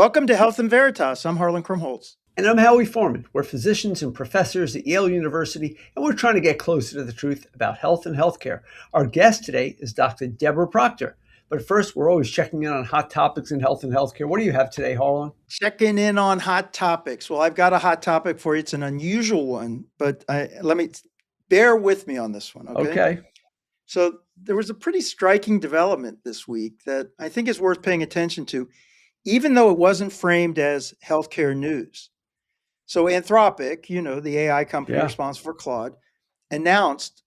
Welcome to Health in Veritas. I'm Harlan Krumholtz. And I'm Howie Foreman. We're physicians and professors at Yale University, and we're trying to get closer to the truth about health and healthcare. Our guest today is Dr. Deborah Proctor. But first, we're always checking in on hot topics in health and healthcare. What do you have today, Harlan? Checking in on hot topics. Well, I've got a hot topic for you. It's an unusual one, but bear with me on this one. Okay. So there was a pretty striking development this week that I think is worth paying attention to, even though it wasn't framed as healthcare news. So Anthropic, the AI company responsible for Claude, announced,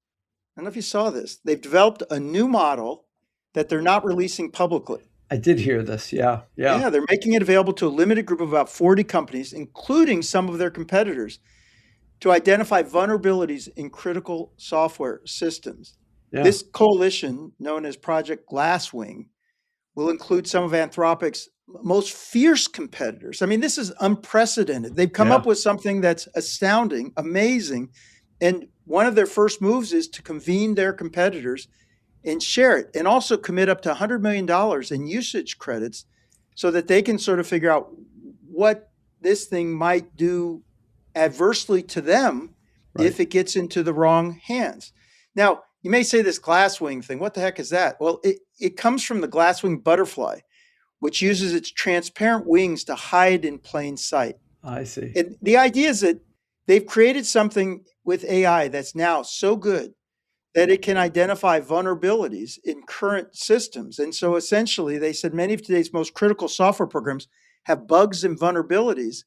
I don't know if you saw this, they've developed a new model that they're not releasing publicly. I did hear this. Yeah. They're making it available to a limited group of about 40 companies, including some of their competitors, to identify vulnerabilities in critical software systems. Yeah. This coalition, known as Project Glasswing, will include some of Anthropic's most fierce competitors. I mean, this is unprecedented. They've come up with something that's astounding, amazing. And one of their first moves is to convene their competitors and share it, and also commit up to $100 million in usage credits so that they can sort of figure out what this thing might do adversely to them if it gets into the wrong hands. Now, you may say this glasswing thing, what the heck is that? Well, it comes from the glasswing butterfly, which uses its transparent wings to hide in plain sight. I see. And the idea is that they've created something with AI that's now so good that it can identify vulnerabilities in current systems. And so essentially, they said many of today's most critical software programs have bugs and vulnerabilities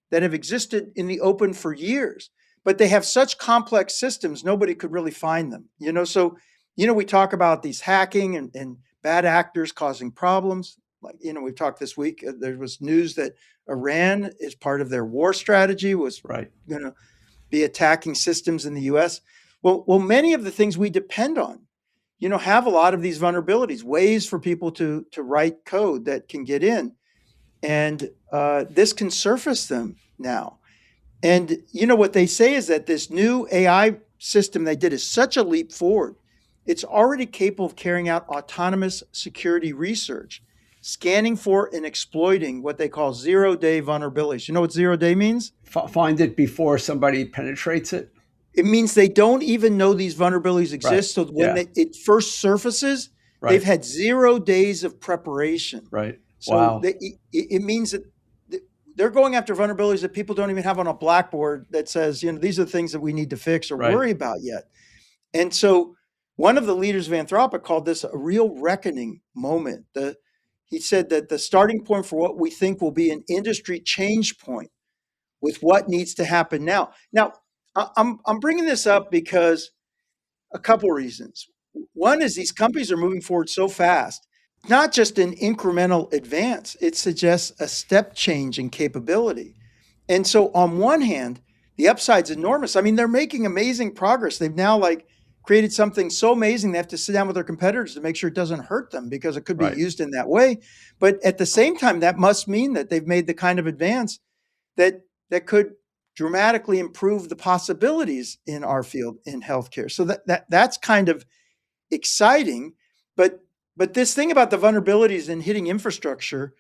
that have existed in the open for years, but they have such complex systems, nobody could really find them. We talk about these hacking and bad actors causing problems. We've talked this week, there was news that Iran, as part of their war strategy, was going to be attacking systems in the US. Well, many of the things we depend on, have a lot of these vulnerabilities, ways for people to write code that can get in. And this can surface them now. And, what they say is that this new AI system they did is such a leap forward. It's already capable of carrying out autonomous security research, scanning for and exploiting what they call zero-day vulnerabilities. You know what zero-day means? Find it before somebody penetrates it? It means they don't even know these vulnerabilities exist. So when it first surfaces, they've had 0 days of preparation. Right. So it means that they're going after vulnerabilities that people don't even have on a blackboard that says, these are the things that we need to fix or worry about yet. And so one of the leaders of Anthropic called this a real reckoning moment. He said that the starting point for what we think will be an industry change point with what needs to happen now. Now, I'm bringing this up because a couple reasons. One is these companies are moving forward so fast, not just an incremental advance, it suggests a step change in capability. And so on one hand, the upside's enormous. I mean, they're making amazing progress. They've now created something so amazing they have to sit down with their competitors to make sure it doesn't hurt them because it could be used in that way. But at the same time, that must mean that they've made the kind of advance that could dramatically improve the possibilities in our field in healthcare. So that's kind of exciting. But this thing about the vulnerabilities in hitting infrastructure,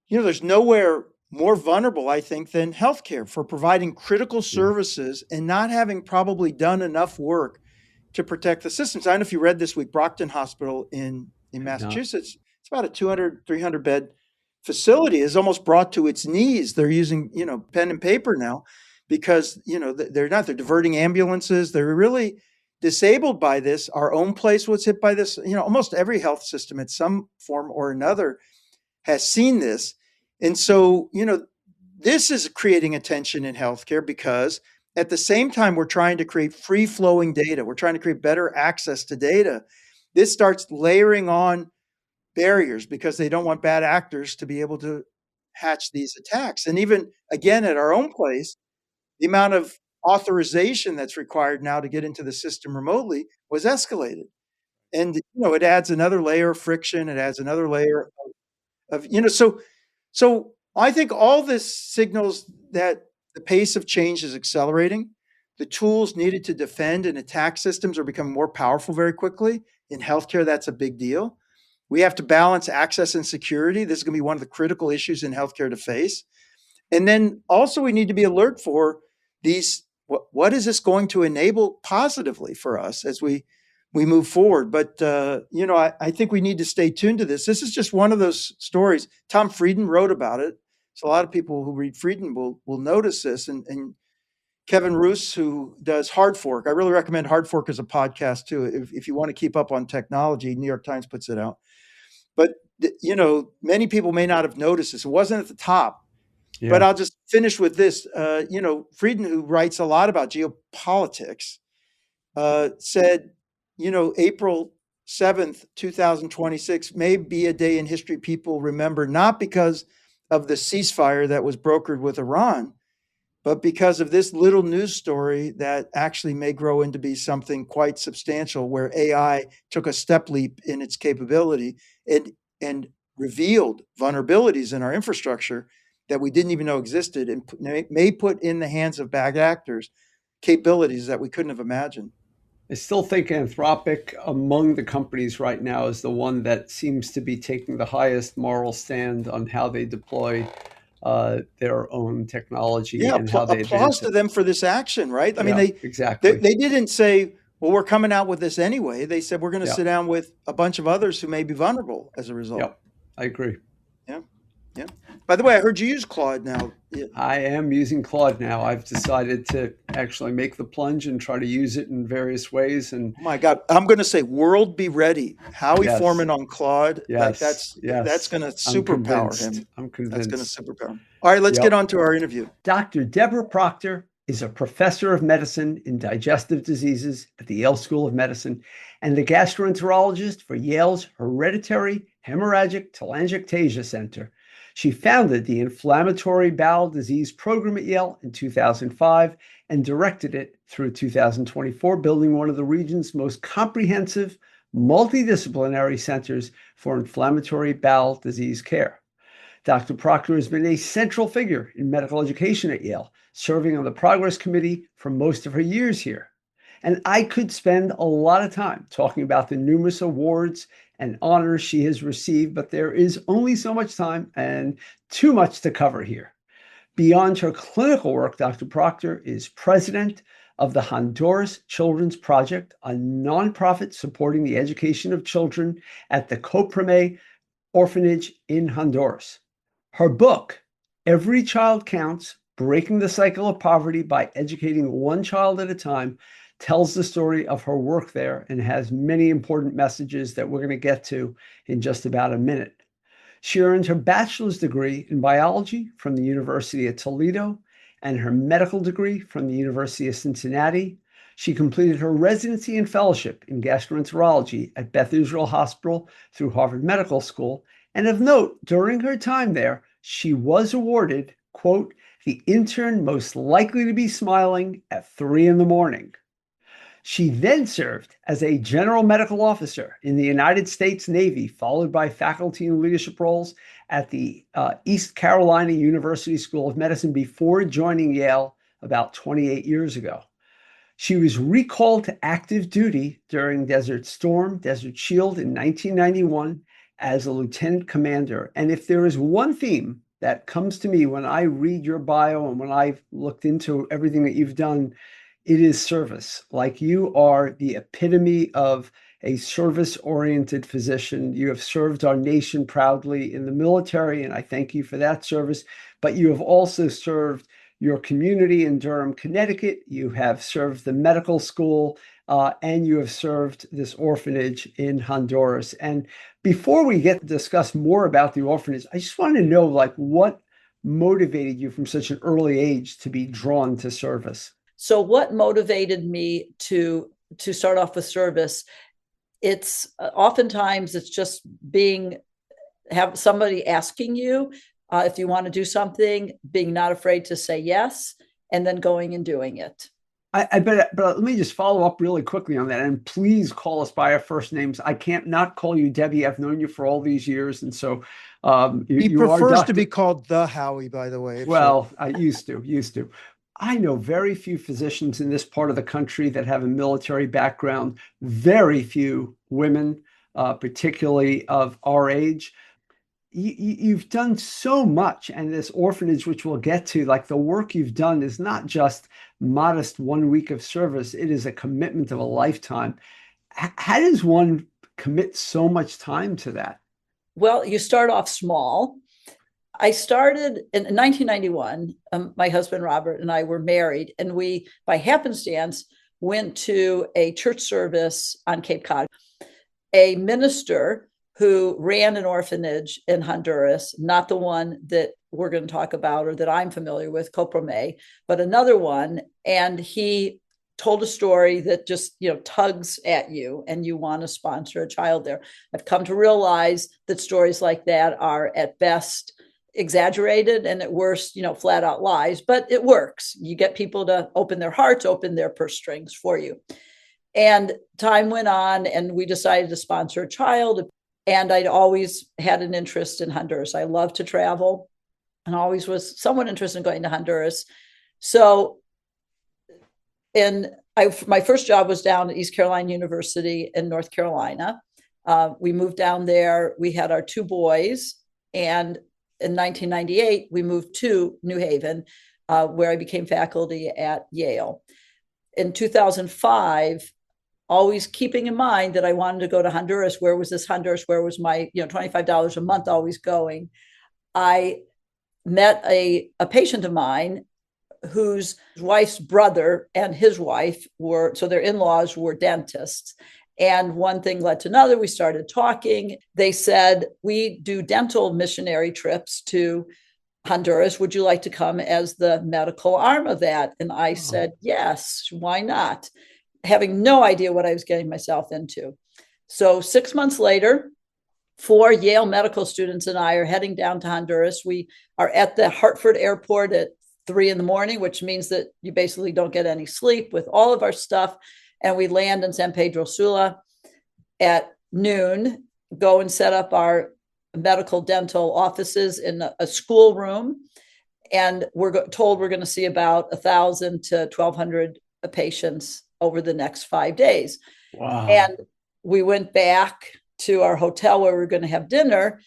there's nowhere more vulnerable, I think, than healthcare for providing critical services and not having probably done enough work to protect the systems. I don't know if you read this week, Brockton Hospital in Massachusetts, it's about a 200, 300 bed facility is almost brought to its knees. They're using, pen and paper now because, they're diverting ambulances. They're really disabled by this. Our own place was hit by this. Almost every health system in some form or another has seen this. And so, this is creating a tension in healthcare because at the same time, we're trying to create free-flowing data. We're trying to create better access to data. This starts layering on barriers because they don't want bad actors to be able to hatch these attacks. And even, again, at our own place, the amount of authorization that's required now to get into the system remotely was escalated. And, it adds another layer of friction. It adds another layer of so I think all this signals that the pace of change is accelerating. The tools needed to defend and attack systems are becoming more powerful very quickly. In healthcare, that's a big deal. We have to balance access and security. This is going to be one of the critical issues in healthcare to face. And then also we need to be alert for these, what is this going to enable positively for us as we move forward? But, I think we need to stay tuned to this. This is just one of those stories. Tom Frieden wrote about it. So a lot of people who read Frieden will notice this. And Kevin Roos, who does Hard Fork. I really recommend Hard Fork as a podcast too. If you want to keep up on technology, New York Times puts it out. But, many people may not have noticed this. It wasn't at the top. Yeah. But I'll just finish with this. Frieden, who writes a lot about geopolitics, said, April 7th, 2026 may be a day in history people remember, not because of the ceasefire that was brokered with Iran, but because of this little news story that actually may grow into be something quite substantial, where AI took a step leap in its capability and revealed vulnerabilities in our infrastructure that we didn't even know existed, and may put in the hands of bad actors capabilities that we couldn't have imagined. I still think Anthropic among the companies right now is the one that seems to be taking the highest moral stand on how they deploy their own technology and how they applause to them for this action, right? I mean, exactly. They didn't say, well, we're coming out with this anyway. They said, we're going to sit down with a bunch of others who may be vulnerable as a result. Yep, I agree. Yeah. By the way, I heard you use Claude now. Yeah. I am using Claude now. I've decided to actually make the plunge and try to use it in various ways. And oh my God, I'm going to say, world be ready. Howie Foreman on Claude. Yes. That's going to superpower him. I'm convinced. That's going to superpower him. All right, let's get on to our interview. Dr. Deborah Proctor is a professor of medicine in digestive diseases at the Yale School of Medicine and the gastroenterologist for Yale's Hereditary Hemorrhagic Telangiectasia Center. She founded the Inflammatory Bowel Disease Program at Yale in 2005 and directed it through 2024, building one of the region's most comprehensive, multidisciplinary centers for inflammatory bowel disease care. Dr. Proctor has been a central figure in medical education at Yale, serving on the Progress Committee for most of her years here. And I could spend a lot of time talking about the numerous awards and honors she has received, but there is only so much time and too much to cover here. Beyond her clinical work, Dr. Proctor is president of the Honduras Children's Project, a nonprofit supporting the education of children at the Coprime Orphanage in Honduras. Her book, Every Child Counts, Breaking the Cycle of Poverty by Educating One Child at a Time, tells the story of her work there and has many important messages that we're going to get to in just about a minute. She earned her bachelor's degree in biology from the University of Toledo and her medical degree from the University of Cincinnati. She completed her residency and fellowship in gastroenterology at Beth Israel Hospital through Harvard Medical School. And of note, during her time there, she was awarded, quote, the intern most likely to be smiling at 3 a.m. She then served as a general medical officer in the United States Navy, followed by faculty and leadership roles at the East Carolina University School of Medicine before joining Yale about 28 years ago. She was recalled to active duty during Desert Storm, Desert Shield in 1991 as a lieutenant commander. And if there is one theme that comes to me when I read your bio and when I've looked into everything that you've done, it is service. Like, you are the epitome of a service-oriented physician. You have served our nation proudly in the military, and I thank you for that service. But you have also served your community in Durham, Connecticut. You have served the medical school, and you have served this orphanage in Honduras. And before we get to discuss more about the orphanage, I just want to know, what motivated you from such an early age to be drawn to service? So what motivated me to start off with service? It's oftentimes it's just have somebody asking you if you want to do something, being not afraid to say yes, and then going and doing it. I bet, but let me just follow up really quickly on that. And please call us by our first names. I can't not call you Debbie. I've known you for all these years. And so he prefers to be called the Howie, by the way. Well, I used to. I know very few physicians in this part of the country that have a military background, very few women. particularly of our age. You've done so much, and this orphanage, which we'll get to, like the work you've done is not just modest 1 week of service, it is a commitment of a lifetime. How does one commit so much time to that? Well, you start off small. I started in 1991. My husband Robert and I were married, and we, by happenstance, went to a church service on Cape Cod. A minister who ran an orphanage in Honduras, not the one that we're going to talk about or that I'm familiar with, Coprome, but another one. And he told a story that just, tugs at you and you want to sponsor a child there. I've come to realize that stories like that are at best exaggerated and at worst, flat out lies, but it works. You get people to open their hearts, open their purse strings for you. And time went on and we decided to sponsor a child. And I'd always had an interest in Honduras. I love to travel and always was somewhat interested in going to Honduras. So my first job was down at East Carolina University in North Carolina. We moved down there. We had our 2 boys. And in 1998, we moved to New Haven, where I became faculty at Yale. In 2005, always keeping in mind that I wanted to go to Honduras. Where was this Honduras? Where was my $25 a month always going? I met a patient of mine whose wife's brother and his wife so their in-laws were dentists. And one thing led to another. We started talking. They said, we do dental missionary trips to Honduras. Would you like to come as the medical arm of that? And I said, yes, why not? Having no idea what I was getting myself into. So 6 months later, 4 Yale medical students and I are heading down to Honduras. We are at the Hartford airport at 3 a.m, which means that you basically don't get any sleep with all of our stuff. And we land in San Pedro Sula at noon, go and set up our medical dental offices in a school room. And we're told we're going to see about 1,000 to 1,200 patients over the next 5 days. Wow. And we went back to our hotel where we were going to have dinner.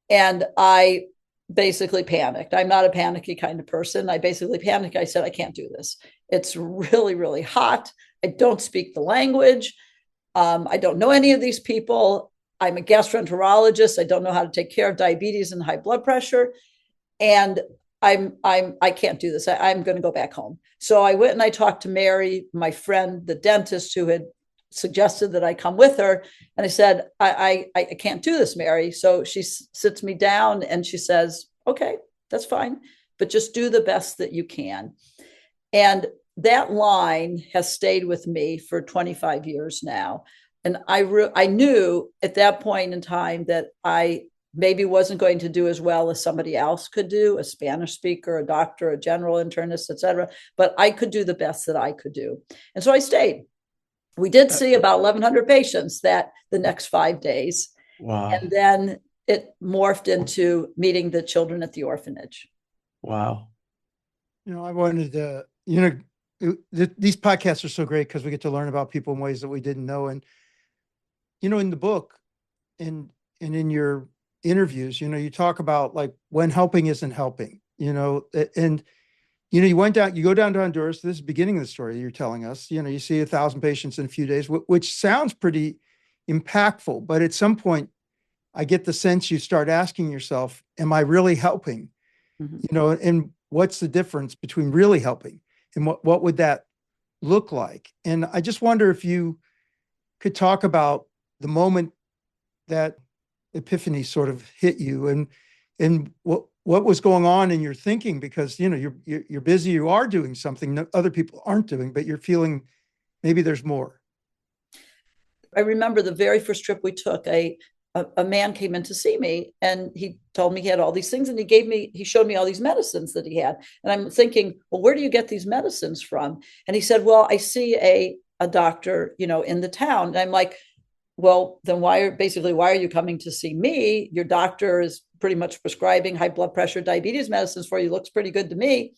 And I basically panicked. I'm not a panicky kind of person. I basically panicked. I said, I can't do this. It's really, really hot. I don't speak the language. I don't know any of these people. I'm a gastroenterologist. I don't know how to take care of diabetes and high blood pressure. And I can't do this. I'm going to go back home. So I went and I talked to Mary, my friend, the dentist who had suggested that I come with her. And I said, I can't do this, Mary. So she sits me down and she says, okay, that's fine, but just do the best that you can. And that line has stayed with me for 25 years now. And I knew at that point in time that I maybe wasn't going to do as well as somebody else could do, a Spanish speaker, a doctor, a general internist, et cetera, but I could do the best that I could do. And so I stayed. We did see about 1,100 patients the next 5 days. Wow. And then it morphed into meeting the children at the orphanage. Wow. I wanted to, these podcasts are so great because we get to learn about people in ways that we didn't know. And, in the book and in your interviews, you talk about like when helping isn't helping, and, you go down to Honduras. This is the beginning of the story you're telling us. You see 1,000 patients in a few days, which sounds pretty impactful. But at some point, I get the sense you start asking yourself, am I really helping? Mm-hmm. And what's the difference between really helping and what would that look like? And I just wonder if you could talk about the moment that epiphany sort of hit you and what was going on in your thinking, because you're busy, you are doing something that other people aren't doing, but you're feeling maybe there's more. I remember the very first trip we took, a man came in to see me and he told me he had all these things and he showed me all these medicines that he had. And I'm thinking, well, where do you get these medicines from? And he said, well, I see a doctor, in the town. And I'm like, well, then why are you coming to see me? Your doctor is pretty much prescribing high blood pressure, diabetes medicines for you. Looks pretty good to me.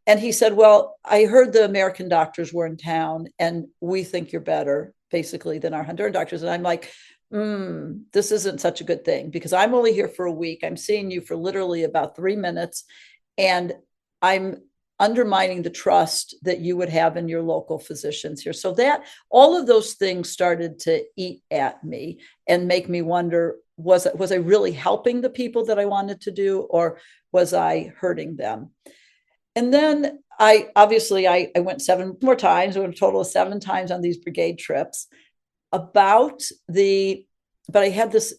And he said, well, I heard the American doctors were in town and we think you're better basically than our Honduran doctors. And I'm like, this isn't such a good thing because I'm only here for a week. I'm seeing you for literally about 3 minutes, and I'm undermining the trust that you would have in your local physicians here. So that all of those things started to eat at me and make me wonder, was I really helping the people that I wanted to do, or was I hurting them? And then I went 7 more times. I went a total of 7 times on these brigade trips. About the But I had this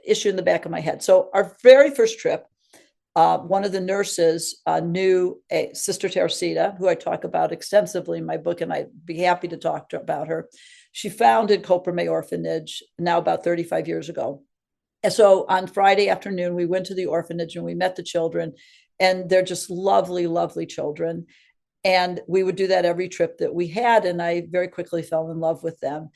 issue in the back of my head. So our very first trip, one of the nurses knew a Sister Teresita, who I talk about extensively in my book, and I'd be happy to talk about her. She founded Coprime Orphanage now about 35 years ago. And so on Friday afternoon, we went to the orphanage and we met the children, and they're just lovely, lovely children. And we would do that every trip that we had, and I very quickly fell in love with them.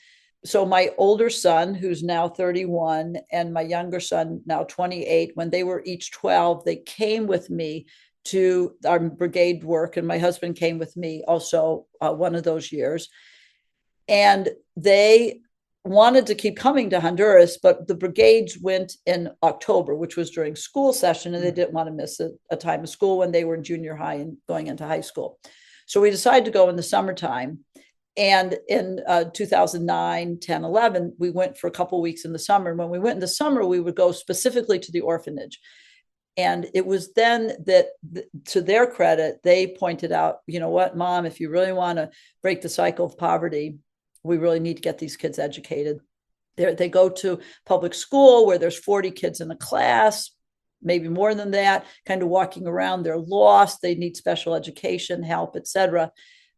So my older son, who's now 31, and my younger son, now 28, when they were each 12, they came with me to our brigade work, and my husband came with me also one of those years. And they wanted to keep coming to Honduras, but the brigades went in October, which was during school session, and they didn't want to miss a time of school when they were in junior high and going into high school. So we decided to go in the summertime. And in 2009, 10, 11, we went for a couple of weeks in the summer. And when we went in the summer, we would go specifically to the orphanage. And it was then that, to their credit, they pointed out, you know what, Mom, if you really want to break the cycle of poverty, we really need to get these kids educated. They go to public school where there's 40 kids in a class, maybe more than that, kind of walking around. They're lost. They need special education, help, etc.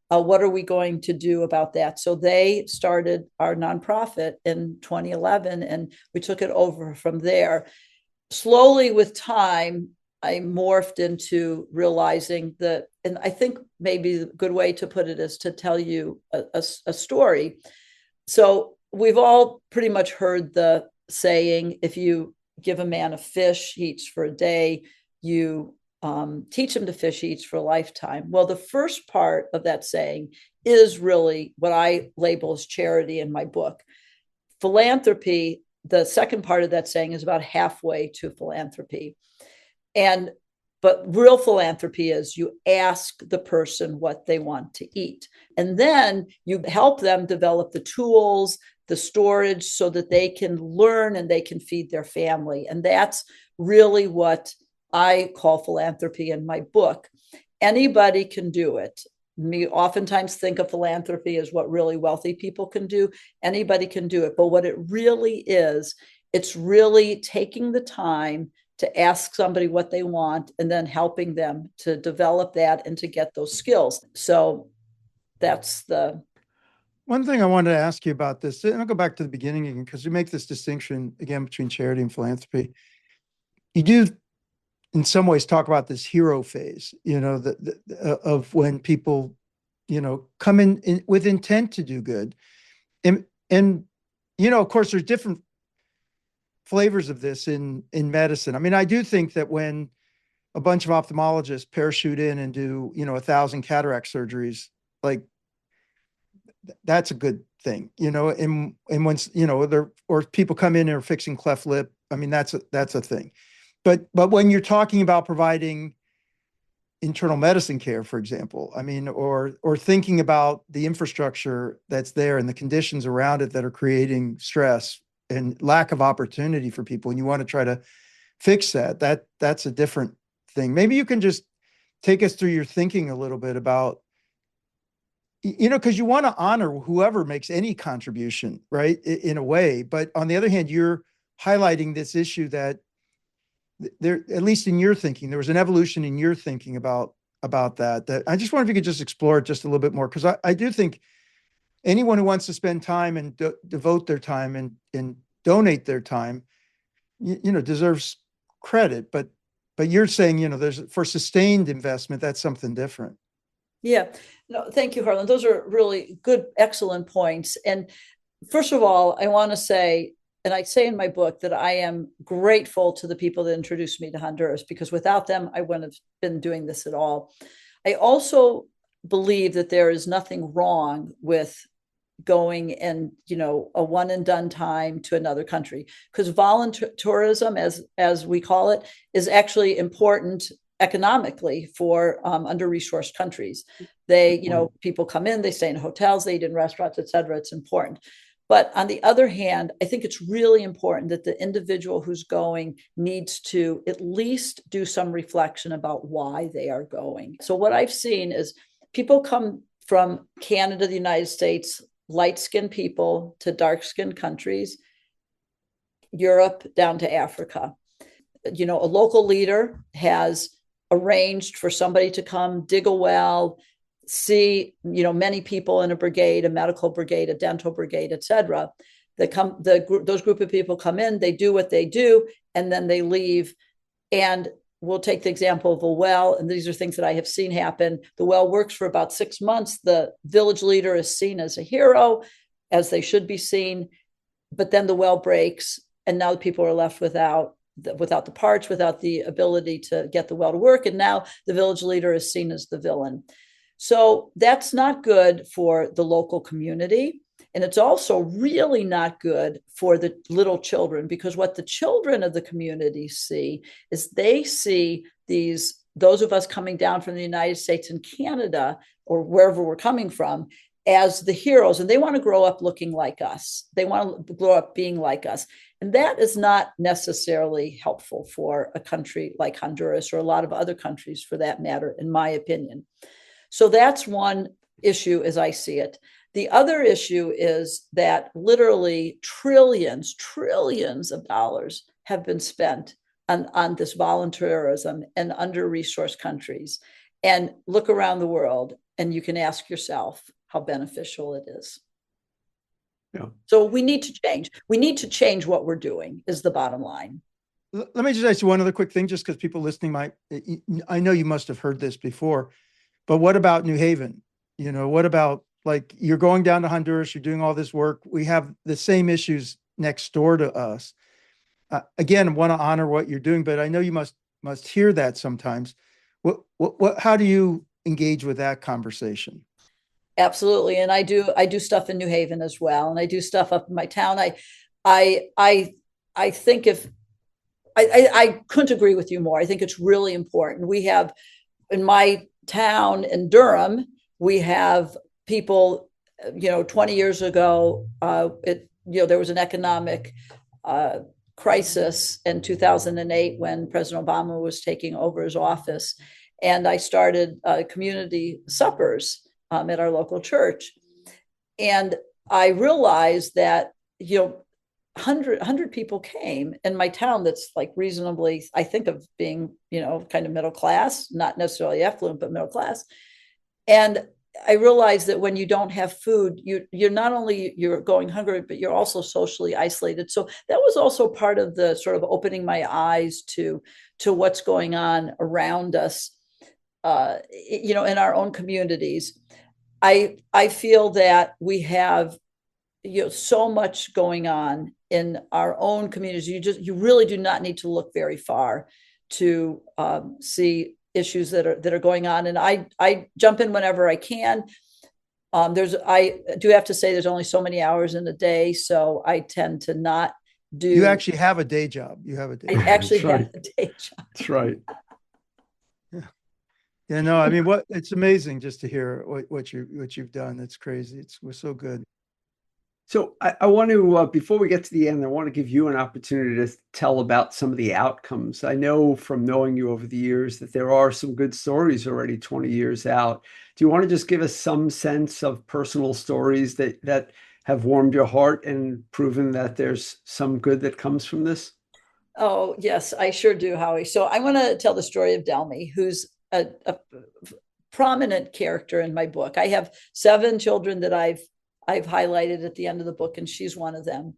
What are we going to do about that? So they started our nonprofit in 2011, and we took it over from there. Slowly with time, I morphed into realizing that, and I think maybe a good way to put it is to tell you a story. So we've all pretty much heard the saying, if you give a man a fish, he eats for a day. You teach him to fish, he eats for a lifetime. Well, the first part of that saying is really what I label as charity in my book. Philanthropy, the second part of that saying, is about halfway to philanthropy. But real philanthropy is you ask the person what they want to eat, and then you help them develop the tools, the storage, so that they can learn and they can feed their family. And that's really what I call philanthropy in my book. Anybody can do it. We oftentimes think of philanthropy as what really wealthy people can do. Anybody can do it. But what it really is, it's really taking the time to ask somebody what they want and then helping them to develop that and to get those skills. So that's the one thing I wanted to ask you about this. And I'll go back to the beginning again, because you make this distinction again between charity and philanthropy. You do, in some ways, talk about this hero phase, of when people, come in with intent to do good. And, of course, there's different flavors of this in medicine. I mean, I do think that when a bunch of ophthalmologists parachute in and do, 1,000 cataract surgeries, like, that's a good thing, and once, or people come in and are fixing cleft lip. I mean, that's a thing. But when you're talking about providing internal medicine care, for example, I mean, or thinking about the infrastructure that's there and the conditions around it that are creating stress and lack of opportunity for people, and you want to try to fix that's a different thing. Maybe you can just take us through your thinking a little bit about, because you want to honor whoever makes any contribution, right, in a way. But on the other hand, you're highlighting this issue that there, at least in your thinking, there was an evolution in your thinking about that I just wonder if you could just explore it just a little bit more, because I do think anyone who wants to spend time and devote their time and donate their time, deserves credit. But you're saying, there's, for sustained investment, that's something different. Yeah, no, thank you, Harlan. Those are really good, excellent points. And first of all, I want to say, and I say in my book, that I am grateful to the people that introduced me to Honduras, because without them, I wouldn't have been doing this at all. I also believe that there is nothing wrong with going and, a one and done time to another country, because volunteerism, as we call it, is actually important economically for under-resourced countries. People come in, they stay in hotels, they eat in restaurants, et cetera. It's important. But on the other hand, I think it's really important that the individual who's going needs to at least do some reflection about why they are going. So what I've seen is people come from Canada, the United States, light-skinned people to dark-skinned countries, Europe down to Africa. A local leader has arranged for somebody to come dig a well, see, many people in a brigade, a medical brigade, a dental brigade, et cetera. Those group of people come in, they do what they do, and then they leave. And we'll take the example of a well, and these are things that I have seen happen. The well works for about 6 months. The village leader is seen as a hero, as they should be seen, but then the well breaks, and now the people are left without the parts, without the ability to get the well to work, and now the village leader is seen as the villain. So that's not good for the local community. And it's also really not good for the little children, because what the children of the community see is they see those of us coming down from the United States and Canada, or wherever we're coming from, as the heroes, and they want to grow up looking like us. They want to grow up being like us. And that is not necessarily helpful for a country like Honduras, or a lot of other countries for that matter, in my opinion. So that's one issue as I see it. The other issue is that literally trillions of dollars have been spent on this volunteerism in under-resourced countries. And look around the world and you can ask yourself how beneficial it is. Yeah. So we need to change. We need to change what we're doing is the bottom line. Let me just ask you one other quick thing, just because people listening I know you must have heard this before, but what about New Haven? What about, like, you're going down to Honduras, you're doing all this work. We have the same issues next door to us. Again, I want to honor what you're doing, but I know you must hear that sometimes. How do you engage with that conversation? Absolutely. And I do stuff in New Haven as well. And I do stuff up in my town. I think I couldn't agree with you more. I think it's really important. We have, in my town in Durham, we have people, 20 years ago, there was an economic crisis in 2008 when President Obama was taking over his office. And I started community suppers at our local church. And I realized that, 100 people came in my town that's like reasonably, I think of being, kind of middle class, not necessarily affluent, but middle class. And I realized that when you don't have food, you're not only you're going hungry, but you're also socially isolated. So that was also part of the sort of opening my eyes to what's going on around us, in our own communities. I feel that we have so much going on in our own communities. You really do not need to look very far to see issues that are going on. And I jump in whenever I can. I do have to say there's only so many hours in a day, so I tend to not do. You actually have a day job. You have a day job. I actually have a day job. That's right. Yeah, no, I mean, it's amazing just to hear what you've done. It's crazy. We're so good. So I want to, before we get to the end, I want to give you an opportunity to tell about some of the outcomes. I know from knowing you over the years that there are some good stories already 20 years out. Do you want to just give us some sense of personal stories that have warmed your heart and proven that there's some good that comes from this? Oh, yes, I sure do, Howie. So I want to tell the story of Delmy, who's a prominent character in my book. I have 7 children that I've highlighted at the end of the book, and she's one of them.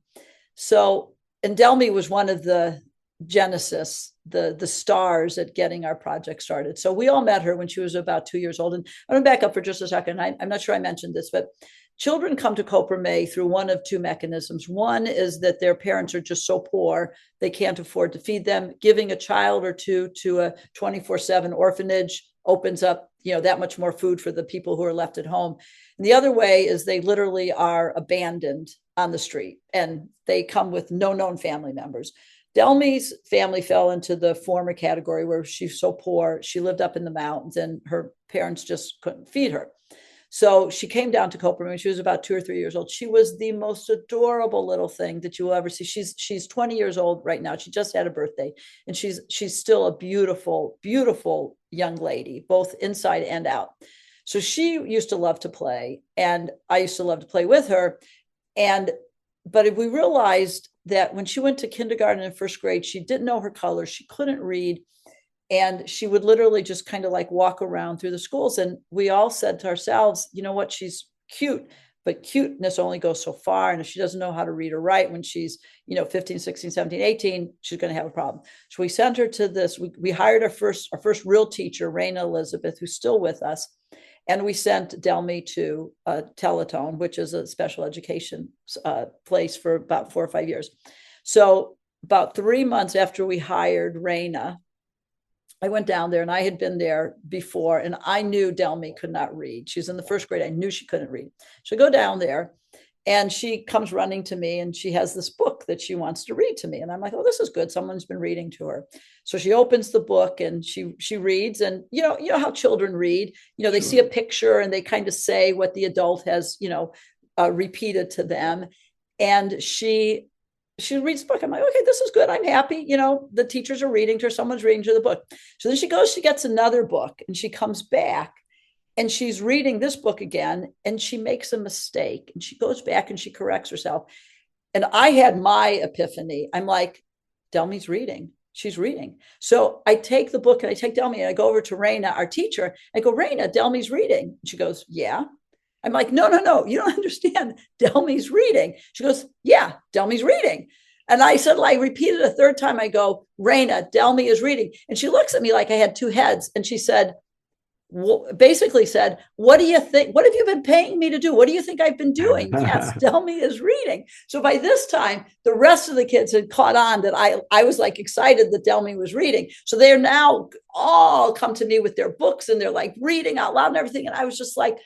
So, and Delmy was one of the genesis, the stars at getting our project started. So we all met her when she was about 2 years old. And I'm going to back up for just a second. I'm not sure I mentioned this, but children come to Coper-May through one of 2 mechanisms. One is that their parents are just so poor, they can't afford to feed them. Giving a child or two to a 24/7 orphanage opens up, that much more food for the people who are left at home. And the other way is they literally are abandoned on the street, and they come with no known family members. Delmi's family fell into the former category where she's so poor. She lived up in the mountains and her parents just couldn't feed her. So she came down to Copeland when she was about 2 or 3 years old. She was the most adorable little thing that you will ever see. She's 20 years old right now. She just had a birthday, and she's still a beautiful, beautiful young lady, both inside and out. So she used to love to play, and I used to love to play with her. But we realized that when she went to kindergarten and first grade, she didn't know her colors. She couldn't read. And she would literally just kind of like walk around through the schools. And we all said to ourselves, you know what, she's cute, but cuteness only goes so far. And if she doesn't know how to read or write when she's, 15, 16, 17, 18, she's going to have a problem. So we sent her to this. We hired our first real teacher, Raina Elizabeth, who's still with us. And we sent Delmi to Teletone, which is a special education place, for about 4 or 5 years. So about 3 months after we hired Raina, I went down there, and I had been there before, and I knew Delmi could not read. She's in the first grade. I knew she couldn't read. So I go down there, and she comes running to me, and she has this book that she wants to read to me. And I'm like, oh, this is good. Someone's been reading to her. So she opens the book, and she reads, and you know how children read. They see a picture, and they kind of say what the adult has, repeated to them. And she reads the book. I'm like, okay, this is good. I'm happy. The teachers are reading to her. Someone's reading to the book. So then she gets another book, and she comes back, and she's reading this book again, and she makes a mistake, and she goes back and she corrects herself. And I had my epiphany. I'm like, Delmi's reading. She's reading. So I take the book, and I take Delmi, and I go over to Raina, our teacher. I go, Raina, Delmi's reading. And she goes, yeah. I'm like, no, you don't understand. Delmi's reading. She goes, yeah, Delmi's reading. And I said, I repeated a third time. I go, Raina, Delmi is reading. And she looks at me like I had two heads. And she said, basically said, what do you think? What have you been paying me to do? What do you think I've been doing? Yes, Delmi is reading. So by this time, the rest of the kids had caught on that I was like excited that Delmi was reading. So they're now all come to me with their books, and they're like reading out loud and everything. And I was just like,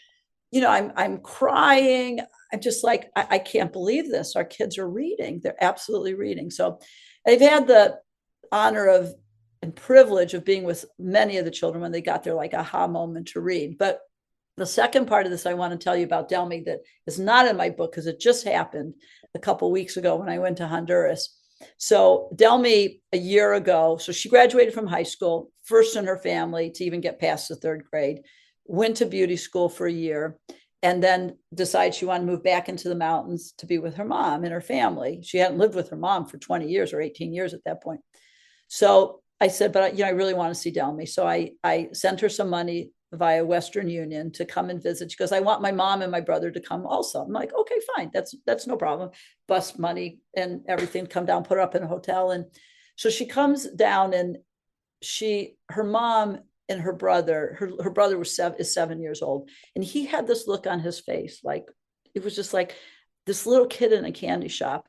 I'm crying. I'm just like, I can't believe this. Our kids are reading. They're absolutely reading. So I've had the honor of and privilege of being with many of the children when they got their like aha moment to read. But the second part of this I want to tell you about Delmi that is not in my book, because it just happened a couple of weeks ago when I went to Honduras. So Delmi, a year ago, so she graduated from high school, first in her family to even get past the third grade, went to beauty school for a year, and then decided she wanted to move back into the mountains to be with her mom and her family. She hadn't lived with her mom for 20 years or 18 years at that point. So I said, but I really want to see Delmi. So I sent her some money via Western Union to come and visit. She goes, I want my mom and my brother to come also. I'm like, okay, fine. That's no problem. Bus money and everything, come down, put her up in a hotel. And so she comes down, and her mom and her brother, her brother is 7 years old. And he had this look on his face. Like, it was just like this little kid in a candy shop.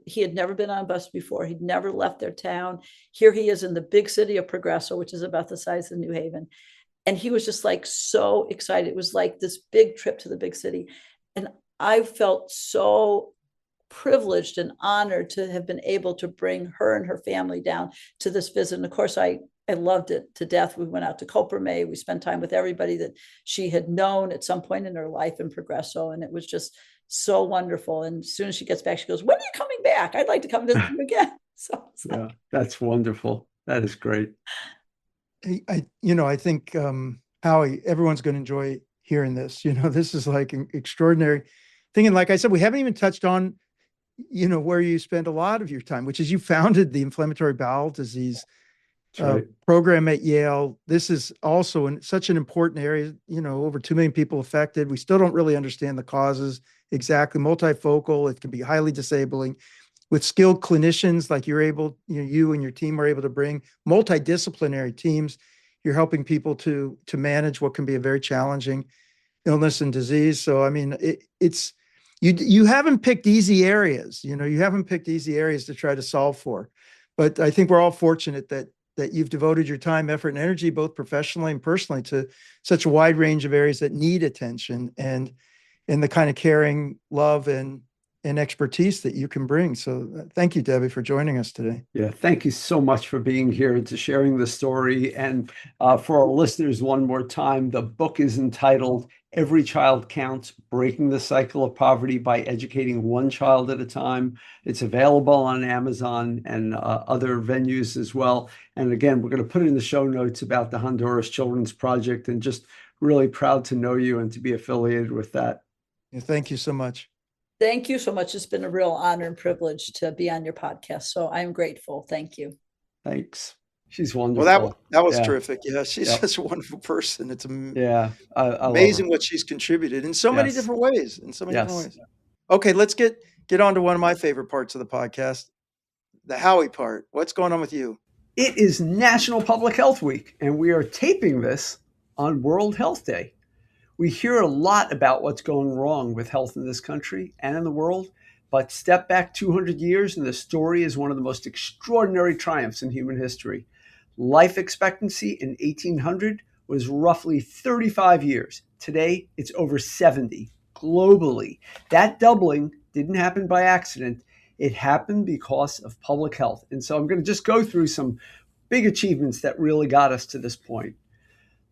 He had never been on a bus before. He'd never left their town. Here he is in the big city of Progreso, which is about the size of New Haven. And he was just like so excited. It was like this big trip to the big city. And I felt so privileged and honored to have been able to bring her and her family down to this visit. And of course, I loved it to death. We went out to Coperme. We spent time with everybody that she had known at some point in her life in Progreso. And it was just so wonderful. And as soon as she gets back, she goes, when are you coming back? I'd like to come visit you again. So yeah, that's wonderful. That is great. I think, Howie, everyone's going to enjoy hearing this. This is like an extraordinary thing. And like I said, we haven't even touched on, where you spend a lot of your time, which is you founded the inflammatory bowel disease program at Yale. This is also such an important area, over 2 million people affected. We still don't really understand the causes exactly. Multifocal, it can be highly disabling. With skilled clinicians like you and your team are able to bring multidisciplinary teams, you're helping people to manage what can be a very challenging illness and disease. So, I mean, you haven't picked easy areas, you haven't picked easy areas to try to solve for, but I think we're all fortunate that that you've devoted your time, effort, and energy, both professionally and personally, to such a wide range of areas that need attention, and the kind of caring, love, and expertise that you can bring. So thank you, Debbie, for joining us today. Yeah, thank you so much for being here and to sharing the story. And for our listeners, one more time, the book is entitled Every Child Counts, Breaking the Cycle of Poverty by Educating One Child at a Time. It's available on Amazon and other venues as well. And again, we're going to put it in the show notes about the Honduras Children's Project, and just really proud to know you and to be affiliated with that. Yeah, thank you so much. Thank you so much. It's been a real honor and privilege to be on your podcast. So I'm grateful. Thank you. Thanks. She's wonderful. Well, that was terrific. Yeah, she's such a wonderful person. It's amazing what she's contributed in so many different ways. Okay, let's get on to one of my favorite parts of the podcast, the Howie part. What's going on with you? It is National Public Health Week, and we are taping this on World Health Day. We hear a lot about what's going wrong with health in this country and in the world, but step back 200 years and the story is one of the most extraordinary triumphs in human history. Life expectancy in 1800 was roughly 35 years. Today, it's over 70 globally. That doubling didn't happen by accident. It happened because of public health. And so I'm going to just go through some big achievements that really got us to this point.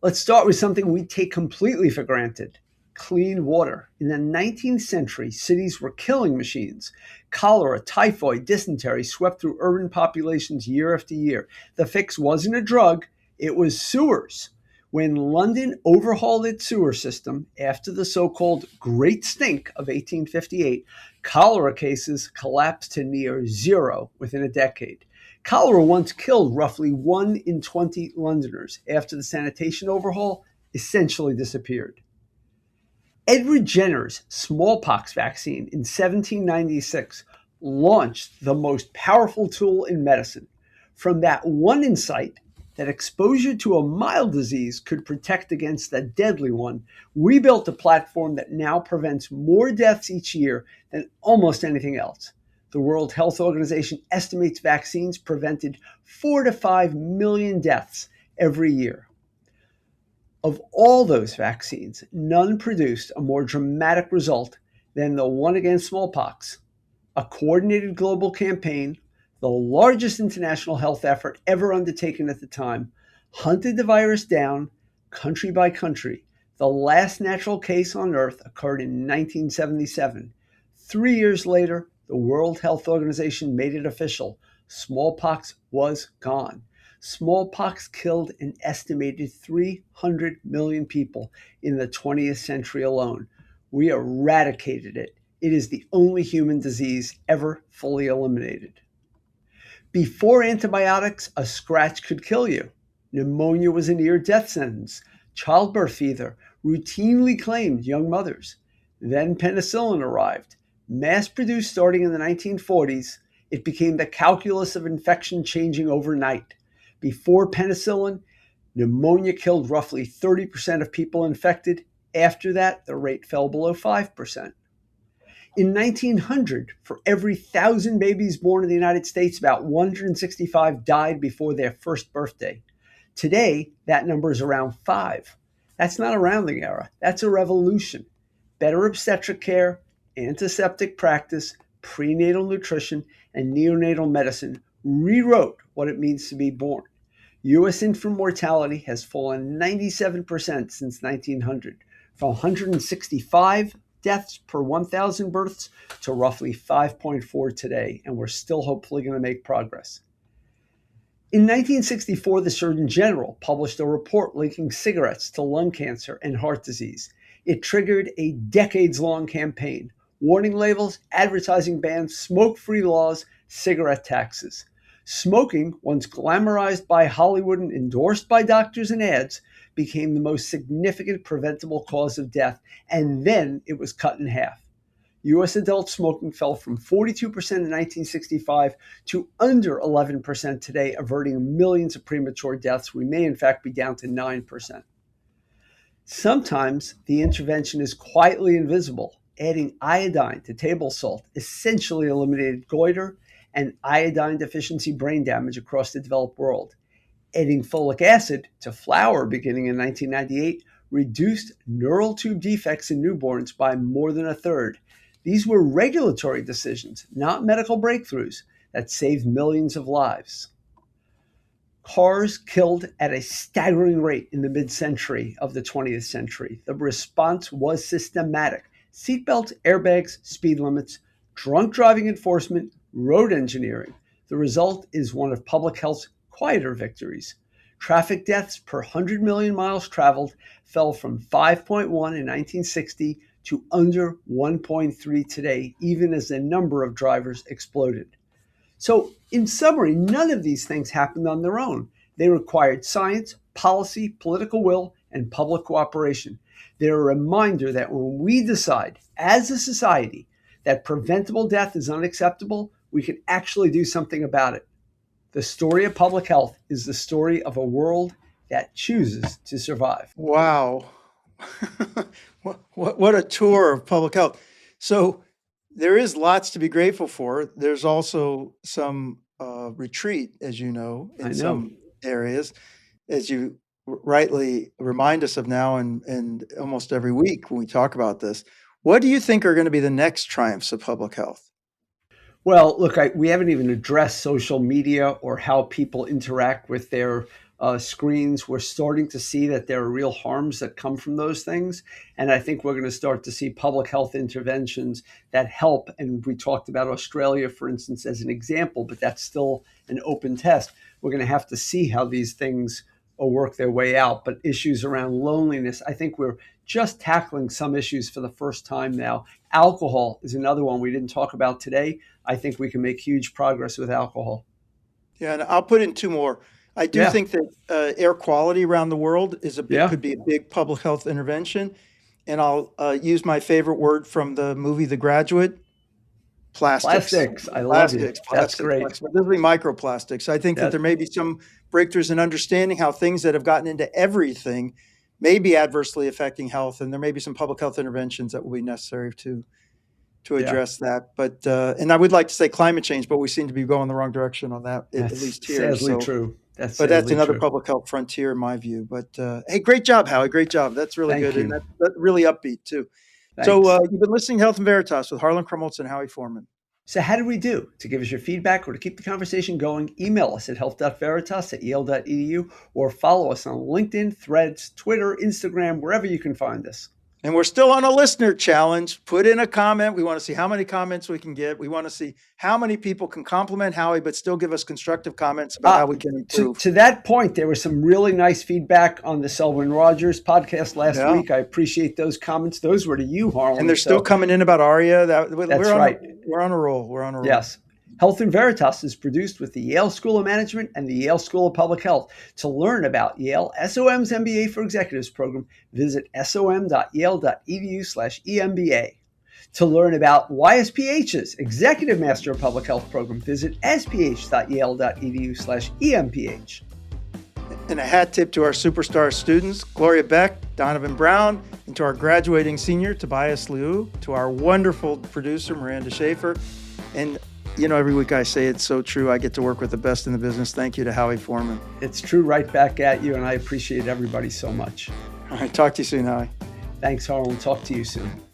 Let's start with something we take completely for granted: clean water. In the 19th century, cities were killing machines. Cholera, typhoid, dysentery swept through urban populations year after year. The fix wasn't a drug, it was sewers. When London overhauled its sewer system after the so-called Great Stink of 1858, cholera cases collapsed to near zero within a decade. Cholera once killed roughly 1 in 20 Londoners. After the sanitation overhaul essentially disappeared. Edward Jenner's smallpox vaccine in 1796 launched the most powerful tool in medicine. From that one insight, that exposure to a mild disease could protect against the deadly one, we built a platform that now prevents more deaths each year than almost anything else. The World Health Organization estimates vaccines prevented 4 to 5 million deaths every year. Of all those vaccines, none produced a more dramatic result than the one against smallpox. A coordinated global campaign, the largest international health effort ever undertaken at the time, hunted the virus down country by country. The last natural case on Earth occurred in 1977. 3 years later, the World Health Organization made it official. Smallpox was gone. Smallpox killed an estimated 300 million people in the 20th century alone. We eradicated it. It is the only human disease ever fully eliminated. Before antibiotics, a scratch could kill you. Pneumonia was a near-death sentence. Childbirth fever routinely claimed young mothers. Then penicillin arrived. Mass-produced starting in the 1940s, it became the calculus of infection changing overnight. Before penicillin, pneumonia killed roughly 30% of people infected. After that, the rate fell below 5%. In 1900, for every 1,000 babies born in the United States, about 165 died before their first birthday. Today, that number is around 5. That's not a rounding error. That's a revolution. Better obstetric care, antiseptic practice, prenatal nutrition, and neonatal medicine rewrote what it means to be born. U.S. infant mortality has fallen 97% since 1900, from 165 deaths per 1,000 births to roughly 5.4 today, and we're still hopefully going to make progress. In 1964, the Surgeon General published a report linking cigarettes to lung cancer and heart disease. It triggered a decades-long campaign: warning labels, advertising bans, smoke-free laws, cigarette taxes. Smoking, once glamorized by Hollywood and endorsed by doctors and ads, became the most significant preventable cause of death, and then it was cut in half. U.S. adult smoking fell from 42% in 1965 to under 11% today, averting millions of premature deaths. We may in fact be down to 9%. Sometimes the intervention is quietly invisible. Adding iodine to table salt essentially eliminated goiter and iodine deficiency brain damage across the developed world. Adding folic acid to flour beginning in 1998 reduced neural tube defects in newborns by more than a third. These were regulatory decisions, not medical breakthroughs, that saved millions of lives. Cars killed at a staggering rate in the mid-century of the 20th century. The response was systematic. Seatbelts, airbags, speed limits, drunk driving enforcement, road engineering. The result is one of public health's quieter victories. Traffic deaths per 100 million miles traveled fell from 5.1 in 1960 to under 1.3 today, even as the number of drivers exploded. So, in summary, none of these things happened on their own. They required science, policy, political will, and public cooperation. They're a reminder that when we decide, as a society, that preventable death is unacceptable, we can actually do something about it. The story of public health is the story of a world that chooses to survive. Wow. What a tour of public health. So there is lots to be grateful for. There's also some retreat, as you know, in some areas, as you rightly remind us of now and almost every week when we talk about this. What do you think are going to be the next triumphs of public health? Well, look, we haven't even addressed social media or how people interact with their screens. We're starting to see that there are real harms that come from those things. And I think we're going to start to see public health interventions that help. And we talked about Australia, for instance, as an example, but that's still an open test. We're going to have to see how these things work their way out. But issues around loneliness, I think we're just tackling some issues for the first time now. Alcohol is another one we didn't talk about today. I think we can make huge progress with alcohol. Yeah, and I'll put in two more. I do think that air quality around the world is could be a big public health intervention. And I'll use my favorite word from the movie The Graduate, plastics. I love it. That's great. Specifically microplastics. I think that there may be some breakthroughs in understanding how things that have gotten into everything may be adversely affecting health, and there may be some public health interventions that will be necessary to address that. But and I would like to say climate change, but we seem to be going the wrong direction on that, at least here. Sadly true. That's another public health frontier in my view. But hey, great job, Howie. Great job. That's really good. And that's really upbeat too. Thanks. So you've been listening to Health and Veritas with Harlan Krumholtz and Howie Foreman. So how did we do? To give us your feedback or to keep the conversation going, email us at health.veritas@yale.edu or follow us on LinkedIn, Threads, Twitter, Instagram, wherever you can find us. And we're still on a listener challenge. Put in a comment. We want to see how many comments we can get. We want to see how many people can compliment Howie, but still give us constructive comments about how we can improve. To that point, there was some really nice feedback on the Selwyn Rogers podcast last week. I appreciate those comments. Those were to you, Harlan. And they're still coming in about ARIA. That's right. We're on a roll. We're on a roll. Yes. Health and Veritas is produced with the Yale School of Management and the Yale School of Public Health. To learn about Yale SOM's MBA for Executives program, visit som.yale.edu/EMBA. To learn about YSPH's Executive Master of Public Health program, visit sph.yale.edu/EMPH. And a hat tip to our superstar students, Gloria Beck, Donovan Brown, and to our graduating senior, Tobias Liu, to our wonderful producer, Miranda Schaefer. And you know, every week I say it's so true. I get to work with the best in the business. Thank you to Howie Foreman. It's true right back at you, and I appreciate everybody so much. All right, talk to you soon, Howie. Thanks, Harlan. Talk to you soon.